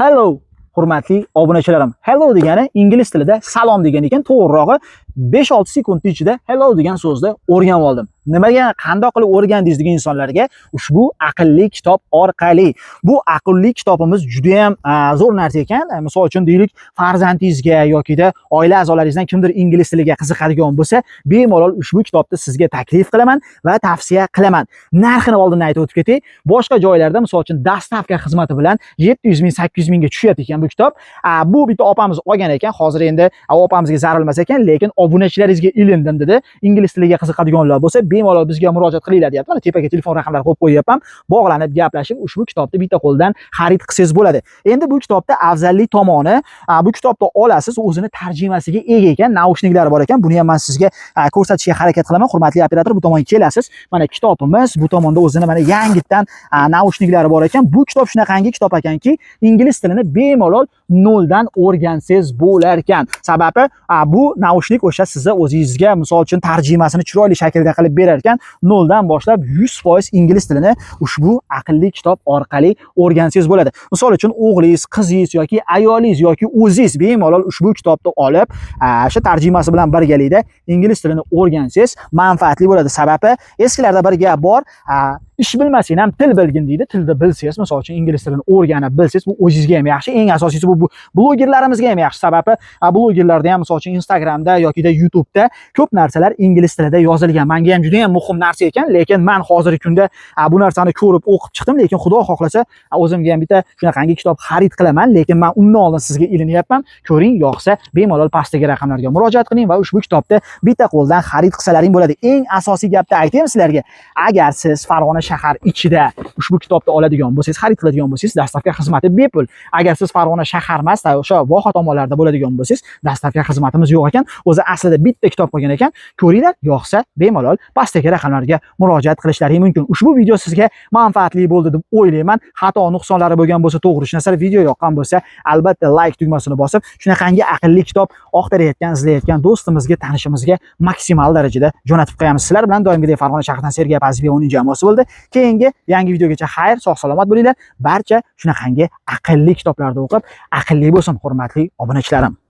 Hello hurmatli obunachilarim. Hello degani ingliz tilida salom degani ekan, to'g'rirog'i 5-6 sekund ichida hello degan so'zni o'rganib oldim. Nimaga, qandoq qilib o'rgandingiz degan insonlarga ushbu aqlli kitob orqali. Bu aqlli kitobimiz juda ham zo'r narsa ekan. Misol uchun deylik, farzandingizga yoki-da oila a'zolaringizdan kimdir ingliz tiliga qiziqadigan bo'lsa, bemalol ushbu kitobni sizga taklif qilaman va tavsiya qilaman. Narxini oldindan aytib o'tib ketay. Boshqa joylarda misol uchun dastavka xizmati bilan 700 ming, 800 mingga tushyapti ekan bu kitob. Bu bitta opamiz olgan ekan. Hozir endi opamizga zarilmas ekan, lekin obunachilaringizga ilindim dedi. Ingliz tiliga qiziqadiganlar bo'lsa, bemalol bizga murojaat qilinglar deyapti. Mana tepaga telefon raqamlari qo'yib qo'yapman. Bog'lanib, gaplashib ushbu kitobni bitta qo'ldan xarid qilsangiz bo'ladi. Endi bu kitobda afzallik tomoni, bu kitobda olasiz, o'zini tarjimasiga ega ekan, naushniklari bor ekan. Buni ham men sizga ko'rsatishga harakat qilaman. Hurmatli operator, bu tomonga kelasiz. Mana kitobimiz, bu tomonda o'zini mana yangitdan naushniklari bor ekan. Bu kitob shunaqangi kitob ekanki, ingliz tilini bemalol noldan o'rgansangiz bo'lar ekan. Sababi bu naushnik o'sha sizni o'zingizga misol uchun tarjimasini chiroyli shaklda qilib berar ekan, noldan boshlab 100% ingliz tilini ushbu aqlli kitob orqali o'rgansangiz bo'ladi. Misol uchun o'g'lingiz, qizingiz yoki ayolingiz yoki o'zingiz bemalol ushbu kitobni olib, o'sha tarjimasi bilan birgalikda ingliz tilini o'rgansangiz manfaatli bo'ladi. Sababi eskilarda bir gap bor, ish bilmasang ham til bilgin deydi. Tilni bilsangiz, misol uchun ingliz tilini o'rganib bilsangiz, bu o'zingizga ham yaxshi. Eng asosiysi bu blogerlarimizga ham yaxshi. Sababi blogerlarda ham misol uchun Instagramda yoki da YouTube'da ko'p narsalar ingliz tilida yozilgan. Menga ham juda ham muhim narsa ekan, lekin men hozirgi kunda bu narsani ko'rib o'qib chiqdim, lekin Xudo xohlasa o'zimga ham bitta shunaqangi kitob xarid qilaman, lekin men undan oldin sizga ilinyapman. Ko'ring, yoqsa bemalol pastdagi raqamlarga murojaat qiling va ushbu kitobni bitta qo'ldan xarid qilsalaring bo'ladi. Eng asosiy gapni aytaymi sizlarga. Agar siz Farg'ona shahar ichida ushbu kitobni oladigan bo'lsangiz, xarid qiladigan bo'lsangiz, dastavka xizmati bepul. Agar siz Farg'ona shahar emas, o'sha Voha tomonlarda bo'ladigan bo'lsangiz, dastavka xizmatimiz yo'q ekan. O'zi aslida bitta kitob qolgan ekan. Ko'ringlar, yoqsa bemalol pastdagi raqamlarga murojaat qilishlaring mumkin. Ushbu video sizga manfaatli bo'ldi deb o'ylayman. Xato nuqsonlari bo'lgan bo'lsa, to'g'ri tushunsa, video yoqqan bo'lsa, albatta like tugmasini bosib, shunaqangi aqlli kitob oqtirayotgan, izlayotgan do'stimizga, tanishimizga maksimal darajada jo'natib qo'yamiz. Sizlar bilan doimgidek Farg'ona shahridan Sergey Pazbev uning jamoasi bo'ldi. Keyingi yangi videogacha xayr, sog' salomat bo'linglar. Barcha shunaqangi aqlli kitoblarda o'qib, aqlli bo'lsin, hurmatli obunachilarim.